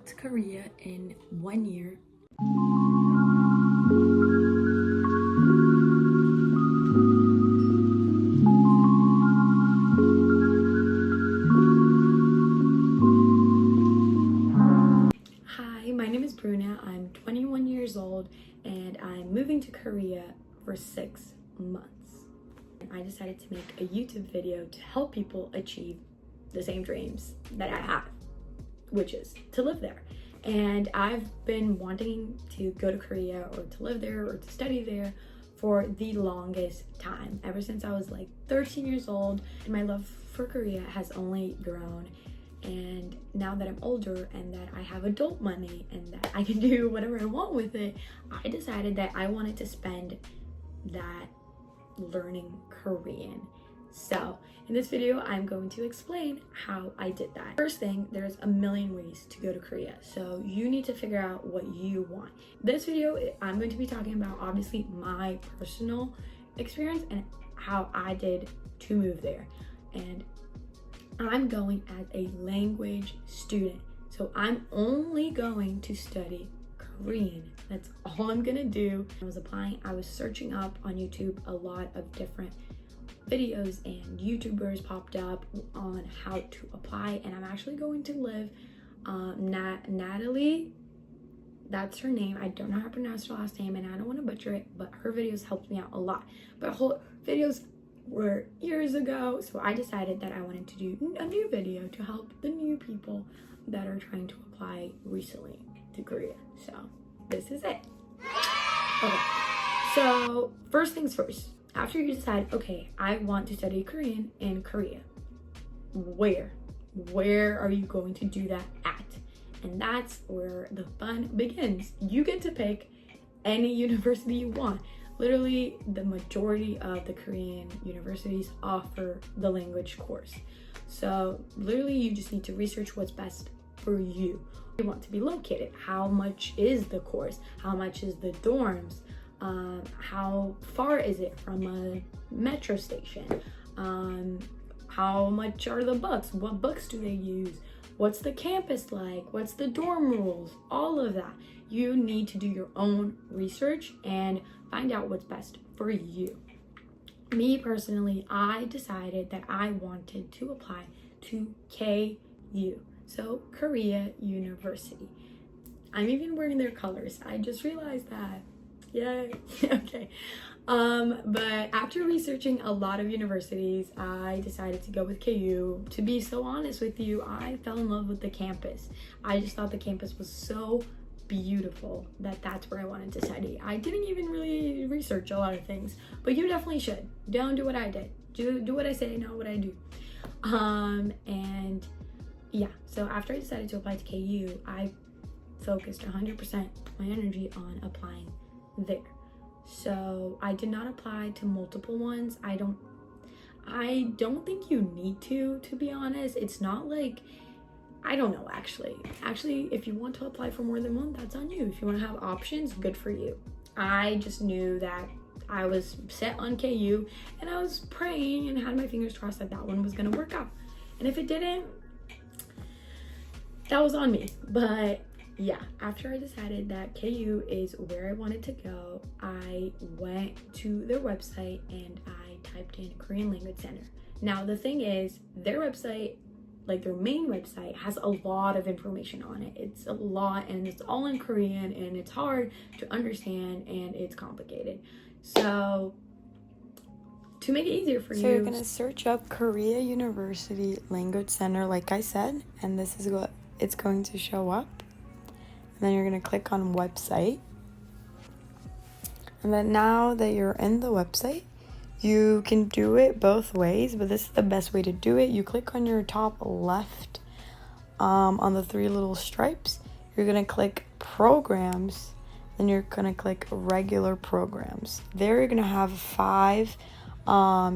to Korea in 1 year. Hi, my name is Bruna. I'm 21 years old and I'm moving to Korea for 6 months. I decided to make a YouTube video to help people achieve the same dreams that I have, which is to live there. And I've been wanting to go to Korea or to live there or to study there for the longest time, ever since I was like 13 years old. And my love for Korea has only grown. And now that I'm older and that I have adult money and that I can do whatever I want with it, I decided that I wanted to spend that learning Korean. So in this video, I'm going to explain how I did that. First thing, there's a million ways to go to Korea. So you need to figure out what you want. This video, I'm going to be talking about obviously my personal experience and how I did to move there. And I'm going as a language student. So I'm only going to study Korean. That's all I'm gonna do. I was applying, I was searching up on YouTube a lot of different videos and YouTubers popped up on how to apply, and I'm actually going to live Natalie, that's her name. I don't know how to pronounce her last name and I don't want to butcher it, but her videos helped me out a lot. But her videos were years ago, so I decided that I wanted to do a new video to help the new people that are trying to apply recently to Korea. So this is it. Okay, so first things first, after you decide, okay, I want to study Korean in Korea, where are you going to do that at? And that's where the fun begins. You get to pick any university you want. Literally, the majority of the Korean universities offer the language course. So literally, you just need to research what's best for you. You want to be located. How much is the course? How much is the dorms? How far is it from a metro station? How much are the books? What books do they use? What's the campus like? What's the dorm rules? All of that. You need to do your own research and find out what's best for you. Me personally, I decided that I wanted to apply to KU, so Korea University. I'm even wearing their colors. I just realized that. Yay. Okay. But after researching a lot of universities, I decided to go with KU. To be so honest with you, I fell in love with the campus. I just thought the campus was so beautiful that's where I wanted to study. I didn't even really research a lot of things, but you definitely should. Don't do what I did. Do what I say, not what I do. And yeah, so after I decided to apply to KU, I focused 100% my energy on applying there. So I did not apply to multiple ones. I don't think you need to be honest. It's not like, I don't know, actually, if you want to apply for more than one, that's on you. If you want to have options, good for you. I just knew that I was set on KU and I was praying and had my fingers crossed that one was going to work out. And if it didn't, that was on me. But yeah, after I decided that KU is where I wanted to go, I went to their website and I typed in Korean Language Center. Now, the thing is, their website, like their main website, has a lot of information on it. It's a lot and it's all in Korean and it's hard to understand and it's complicated. So to make it easier for you, so you're gonna search up Korea University Language Center, like I said, and this is what it's going to show up. And then you're gonna click on website. And then now that you're in the website, you can do it both ways, but this is the best way to do it. You click on your top left on the 3 little stripes. You're gonna click programs, then you're gonna click regular programs. There you're gonna have 5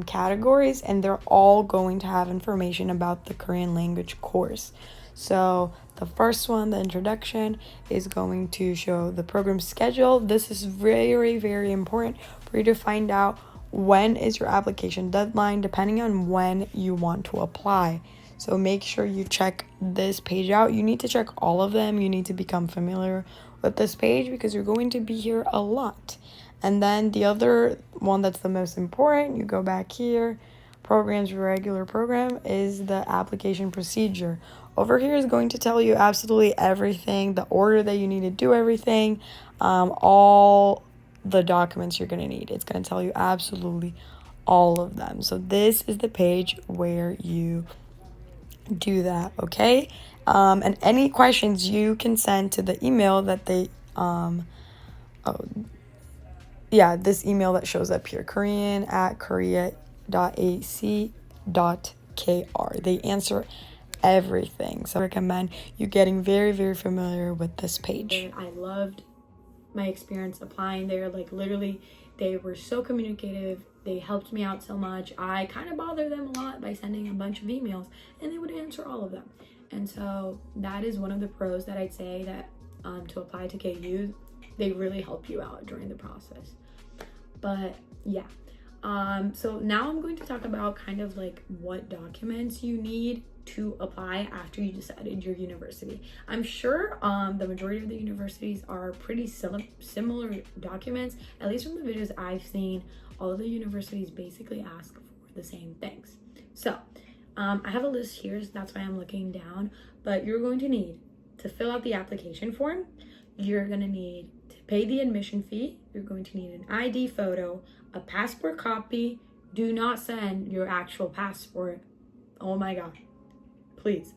categories, and they're all going to have information about the Korean language course. So the first one, the introduction, is going to show the program schedule. This is very, very important for you to find out when is your application deadline, depending on when you want to apply. So make sure you check this page out. You need to check all of them. You need to become familiar with this page because you're going to be here a lot. And then the other one that's the most important, you go back here, programs for regular program, is the application procedure. Over here is going to tell you absolutely everything, the order that you need to do everything, all the documents you're going to need. It's going to tell you absolutely all of them. So this is the page where you do that, okay? And any questions you can send to the email that they this email that shows up here, korean@korea.ac.kr. They answer everything. So I recommend you getting very, very familiar with this page. I loved my experience applying there. Like, literally, they were so communicative. They helped me out so much. I kind of bothered them a lot by sending a bunch of emails, and they would answer all of them. And so that is one of the pros that I'd say, that to apply to KU, they really help you out during the process. But yeah, so now I'm going to talk about kind of like what documents you need to apply after you decided your university. I'm sure the majority of the universities are pretty similar documents. At least from the videos I've seen, all of the universities basically ask for the same things. So I have a list here, so that's why I'm looking down. But you're going to need to fill out the application form. You're going to need to pay the admission fee. You're going to need an ID photo, a passport copy. Do not send your actual passport. Oh my God, please.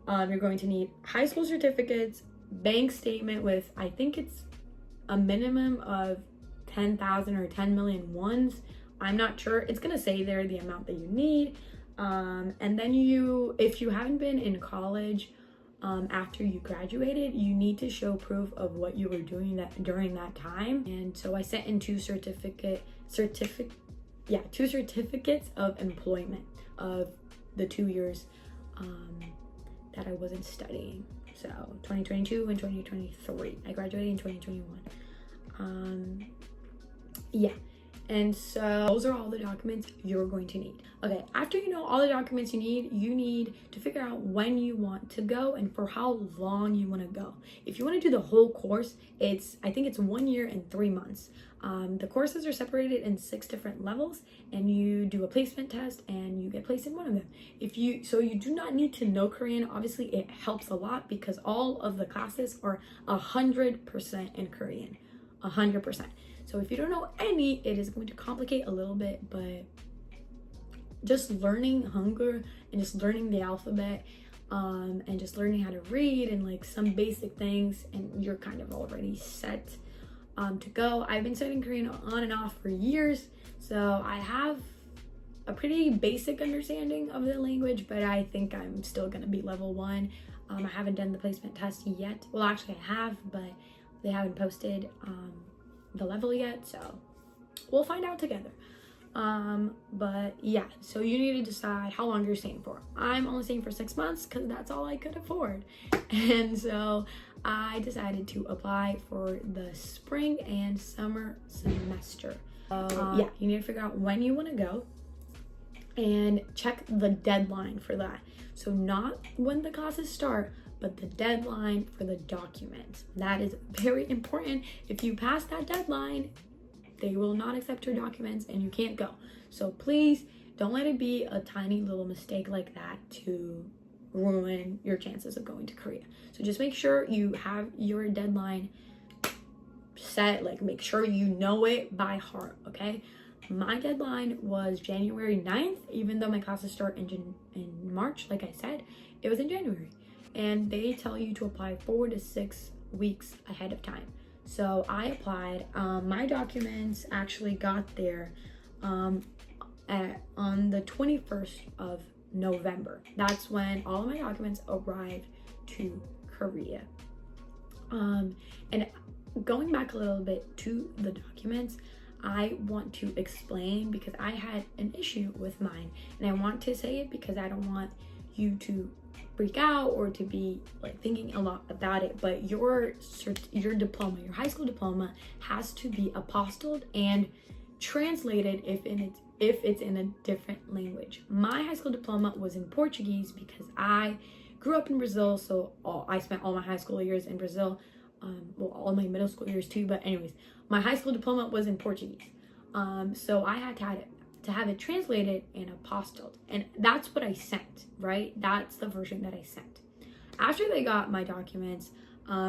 You're going to need high school certificates, bank statement with, I think it's a minimum of 10,000 or 10 million ones. I'm not sure. It's going to say there the amount that you need. And then if you haven't been in college after you graduated, you need to show proof of what you were doing during that time. And so I sent in two certificates of employment of the 2 years that I wasn't studying. So 2022 and 2023. I graduated in 2021. And so those are all the documents you're going to need. Okay, after you know all the documents you need to figure out when you want to go and for how long you want to go. If you want to do the whole course, I think it's 1 year and 3 months. The courses are separated in 6 different levels, and you do a placement test and you get placed in one of them. So you do not need to know Korean. Obviously, it helps a lot because all of the classes are 100% in Korean, 100%. So if you don't know any, it is going to complicate a little bit, but just learning Hangul and just learning the alphabet and just learning how to read and like some basic things, and you're kind of already set to go. I've been studying Korean on and off for years, so I have a pretty basic understanding of the language, but I think I'm still going to be level 1. I haven't done the placement test yet. Well, actually I have, but they haven't posted the level yet, so we'll find out together. But yeah, so you need to decide how long you're staying for. I'm only staying for 6 months because that's all I could afford, and so I decided to apply for the spring and summer semester. Yeah, you need to figure out when you want to go and check the deadline for that. So not when the classes start, but the deadline for the documents. That is very important. If you pass that deadline, they will not accept your documents and you can't go. So please don't let it be a tiny little mistake like that to ruin your chances of going to Korea. So just make sure you have your deadline set, like make sure you know it by heart, okay? My deadline was January 9th, even though my classes start in March, like I said, it was in January. And they tell you to apply 4 to 6 weeks ahead of time. So I applied. My documents actually got there on the 21st of November. That's when all of my documents arrived to Korea. And going back a little bit to the documents, I want to explain because I had an issue with mine, and I want to say it because I don't want you to freak out or to be like thinking a lot about it. But your diploma, your high school diploma, has to be apostilled and translated if it's in a different language. My high school diploma was in Portuguese because I grew up in Brazil, so I spent all my high school years in Brazil. All my middle school years too, but anyways, my high school diploma was in Portuguese. So I had to have it translated and apostilled, and that's what I sent, right? That's the version that I sent. After they got my documents,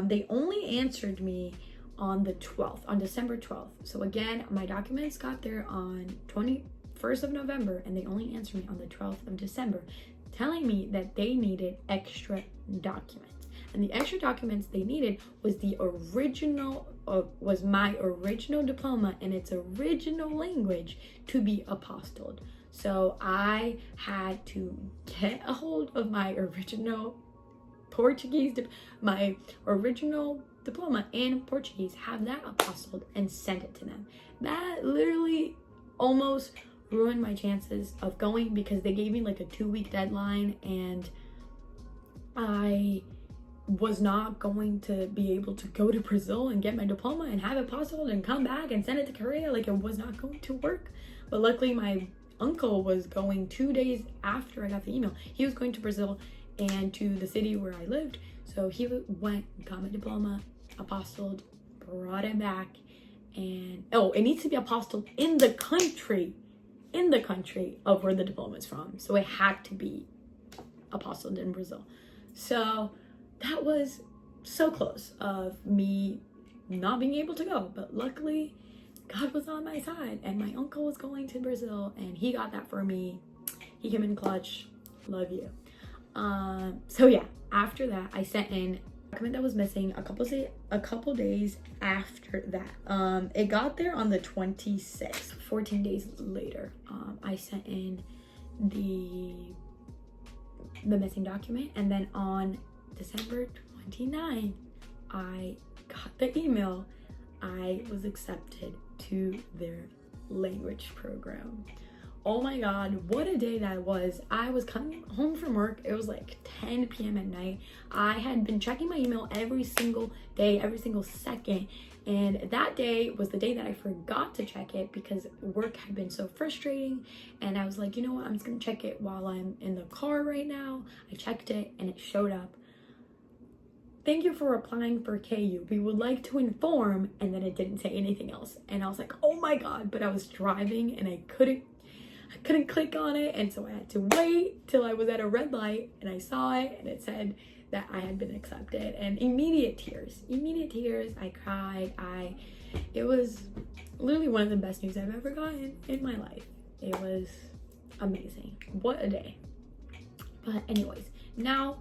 they only answered me on the 12th, on December 12th. So again, my documents got there on 21st of November, and they only answered me on the 12th of December, telling me that they needed extra documents. And the extra documents they needed was was my original diploma in its original language to be apostilled. So I had to get a hold of my original my original diploma in Portuguese, have that apostilled, and send it to them. That literally almost ruined my chances of going, because they gave me like a 2-week deadline, and I was not going to be able to go to Brazil and get my diploma and have it apostilled and come back and send it to Korea. Like, it was not going to work. But luckily my uncle was going 2 days after I got the email. He was going to Brazil and to the city where I lived. So he went, got my diploma, apostilled, brought it back, and it needs to be apostilled in the country of where the diploma is from. So it had to be apostilled in Brazil. So that was so close of me not being able to go, but luckily God was on my side, and my uncle was going to Brazil, and he got that for me. He came in clutch. Love you. So yeah, after that I sent in a document that was missing a couple days after that. It got there on the 26th, 14 days later. I sent in the missing document, and then on December 29th, I got the email. I was accepted to their language program. Oh my God, what a day that was. I was coming home from work. It was like 10 p.m. at night. I had been checking my email every single day, every single second. And that day was the day that I forgot to check it because work had been so frustrating. And I was like, you know what? I'm just gonna check it while I'm in the car right now. I checked it and it showed up. Thank you for applying for KU. We would like to inform, and then it didn't say anything else. And I was like, oh my God, but I was driving and I couldn't click on it. And so I had to wait till I was at a red light and I saw it and it said that I had been accepted, and immediate tears. I cried. It was literally one of the best news I've ever gotten in my life. It was amazing. What a day. But anyways, now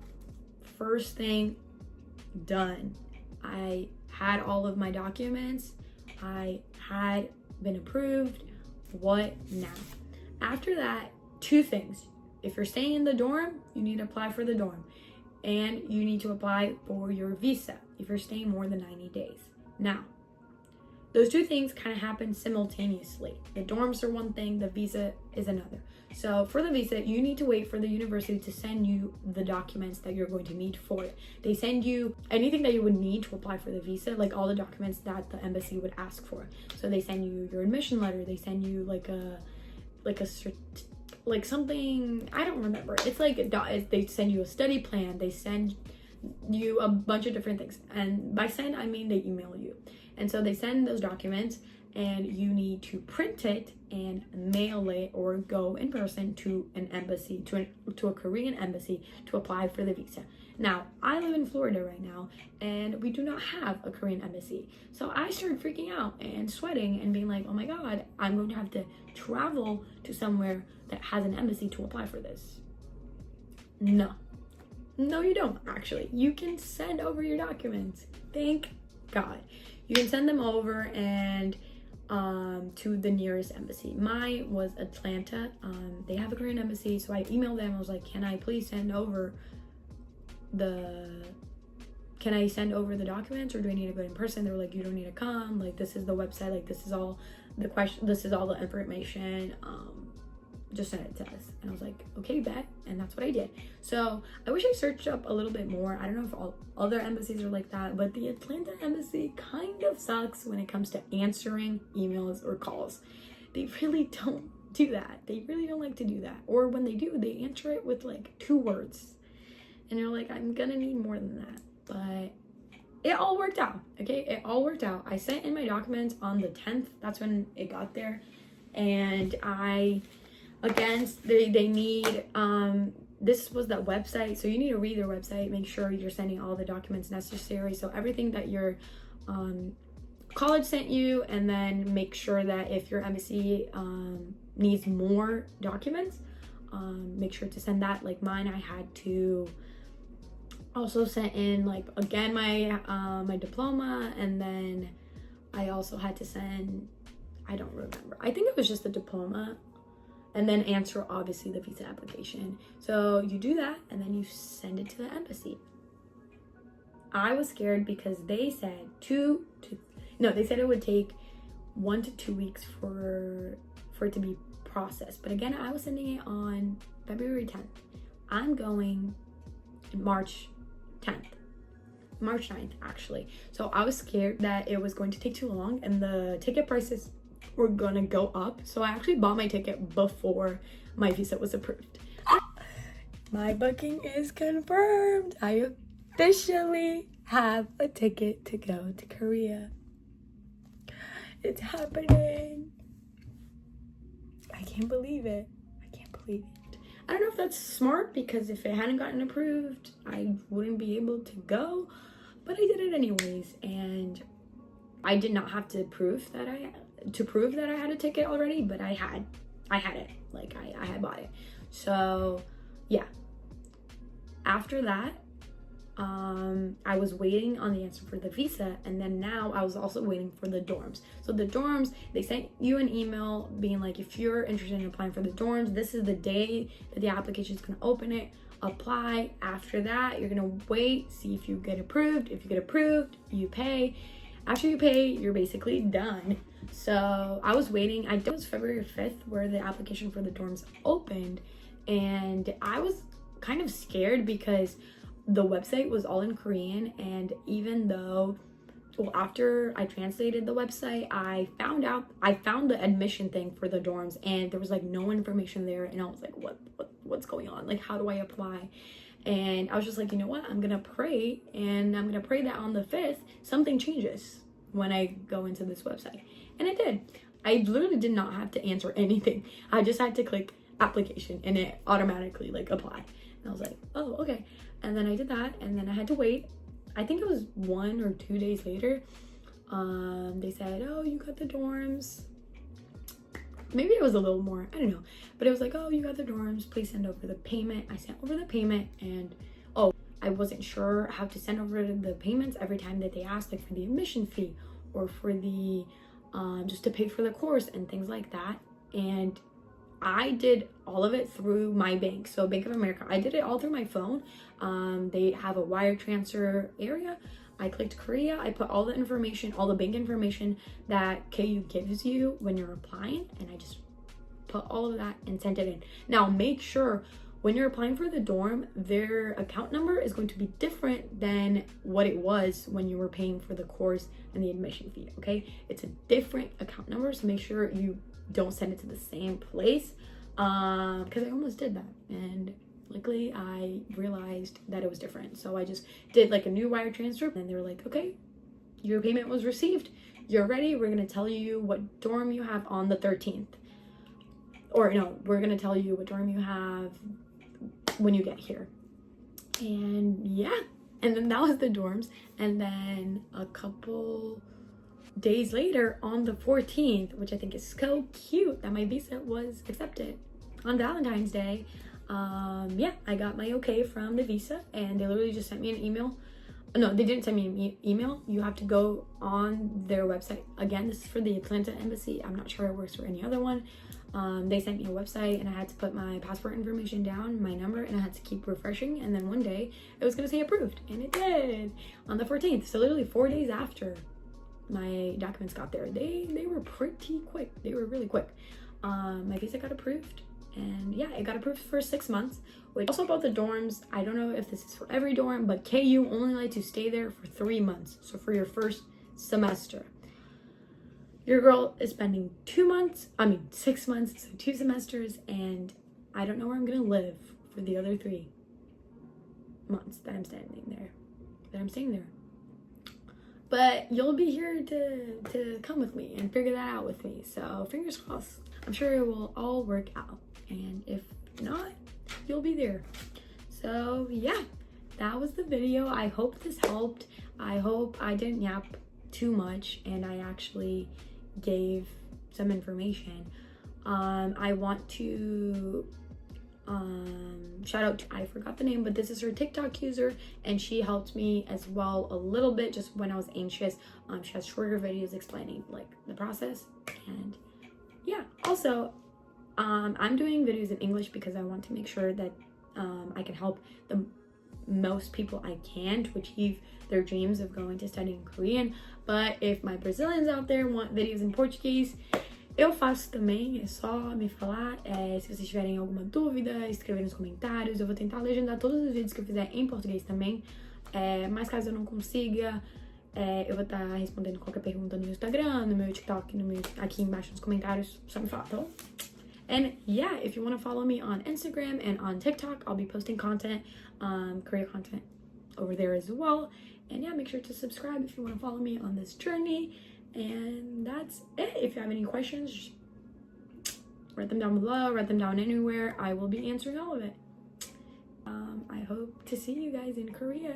first thing done. I had all of my documents. I had been approved. What now? After that, 2 things. If you're staying in the dorm, you need to apply for the dorm, and you need to apply for your visa if you're staying more than 90 days. Now, those 2 things kind of happen simultaneously. The dorms are one thing, the visa is another. So for the visa, you need to wait for the university to send you the documents that you're going to need for it. They send you anything that you would need to apply for the visa, like all the documents that the embassy would ask for. So they send you your admission letter, they send you like something, I don't remember. It's like they send you a study plan, they send you a bunch of different things. And by send, I mean they email you. And so they send those documents, and you need to print it and mail it or go in person to an embassy, to a Korean embassy to apply for the visa. Now, I live in Florida right now, and we do not have a Korean embassy. So I started freaking out and sweating and being like, oh my God, I'm going to have to travel to somewhere that has an embassy to apply for this. No, you don't actually. You can send over your documents. Thank God. You can send them over and to the nearest embassy. Mine was Atlanta. They have a Korean embassy, so I emailed them. I was like, can I please send over the documents, or do I need to go in person? They were like, you don't need to come. Like, this is the website. Like, this is all the information. Just send it to us. And I was like, okay, bet. And that's what I did. So I wish I searched up a little bit more. I don't know if all other embassies are like that, but the Atlanta embassy kind of sucks when it comes to answering emails or calls. They really don't do that. They really don't like to do that. Or when they do, they answer it with like 2 words. And you're like, I'm gonna need more than that. But it all worked out, okay? It all worked out. I sent in my documents on the 10th. That's when it got there. And they need, this was the website. So you need to read their website. Make sure you're sending all the documents necessary. So everything that your college sent you, and then make sure that if your embassy needs more documents, make sure to send that. Like mine, I had to also sent in like again my diploma, and then I also had to send, I don't remember, I think it was just the diploma, and then answer obviously the visa application. So you do that and then you send it to the embassy. I was scared because they said they said it would take 1 to 2 weeks for it to be processed. But again, I was sending it on February 10th. I'm going March 9th actually. So I was scared that it was going to take too long and the ticket prices were gonna go up. So I actually bought my ticket before my visa was approved. My booking is confirmed. I officially have a ticket to go to Korea. It's happening. I can't believe it. I don't know if that's smart, because if it hadn't gotten approved, I wouldn't be able to go, but I did it anyways. And I did not have to prove that I had a ticket already, but I had it. Like I had bought it. So yeah. After that, I was waiting on the answer for the visa, and then now I was also waiting for the dorms. So the dorms, they sent you an email being like, if you're interested in applying for the dorms, this is the day that the application is going to open it. Apply. After that, you're going to wait, see if you get approved. If you get approved, you pay. After you pay, you're basically done. So I was waiting. I think it was February 5th where the application for the dorms opened, and I was kind of scared because the website was all in Korean. And even though, after I translated the website, I found the admission thing for the dorms, and there was like no information there, and I was like, what's going on? Like, how do I apply? And I was just like, you know what, I'm gonna pray, and I'm gonna pray that on the 5th something changes when I go into this website. And it did. I literally did not have to answer anything. I just had to click application, and it automatically like applied. And I was like, oh, okay. And then I did that, and then I had to wait. I think it was 1 or 2 days later. They said, oh, you got the dorms. Maybe it was a little more, I don't know. But it was like, oh, you got the dorms, please send over the payment. I sent over the payment, and I wasn't sure how to send over the payments every time that they asked, like for the admission fee or for the, just to pay for the course and things like that. And I did all of it through my bank. So Bank of America, I did it all through my phone. They have a wire transfer area. I clicked Korea. I put all the information, all the bank information that KU gives you when you're applying. And I just put all of that and sent it in. Now make sure when you're applying for the dorm, their account number is going to be different than what it was when you were paying for the course and the admission fee, okay? It's a different account number, so make sure you don't send it to the same place, because I almost did that, and luckily I realized that it was different. So I just did like a new wire transfer, and they were like, okay, your payment was received, you're ready, we're gonna tell you what dorm you have on the 13th, or no, we're gonna tell you what dorm you have when you get here. And yeah, and then that was the dorms. And then a couple days later, on the 14th, which I think is so cute that my visa was accepted on Valentine's Day, yeah, I got my okay from the visa, and they literally just sent me an email. No, they didn't send me an email. You have to go on their website. Again, this is for the Atlanta embassy. I'm not sure it works for any other one. They sent me a website, and I had to put my passport information down, my number, and I had to keep refreshing. And then one day it was gonna say approved, and it did on the 14th. So literally 4 days after my documents got there, they were pretty quick. They were really quick. My visa got approved, and yeah, it got approved for 6 months. Which also about the dorms, I don't know if this is for every dorm, but KU only let you stay there for 3 months. So for your first semester. Your girl is spending 6 months, so 2 semesters, and I don't know where I'm gonna live for the other 3 months that I'm staying there. But you'll be here to come with me and figure that out with me. So fingers crossed. I'm sure it will all work out. And if not, you'll be there. So yeah, that was the video. I hope this helped. I hope I didn't yap too much and I actually gave some information. I want to shout out to, I forgot the name, but this is her TikTok user, and she helped me as well a little bit just when I was anxious. She has shorter videos explaining like the process, and yeah. Also, I'm doing videos in English because I want to make sure that I can help the most people I can to achieve their dreams of going to study in Korean. But if my Brazilians out there want videos in Portuguese, eu faço também, é só me falar. Se vocês tiverem alguma dúvida, escrever nos comentários. Eu vou tentar legendar todos os vídeos que eu fizer em português também. Mas caso eu não consiga, eu vou estar respondendo qualquer pergunta no meu Instagram, no meu TikTok, aqui embaixo nos comentários. Só me falar, tá bom? And yeah, if you want to follow me on Instagram and on TikTok, I'll be posting content, career content over there as well. And yeah, make sure to subscribe if you want to follow me on this journey. And that's it. If you have any questions, write them down below, write them down anywhere. I will be answering all of it. I hope to see you guys in Korea.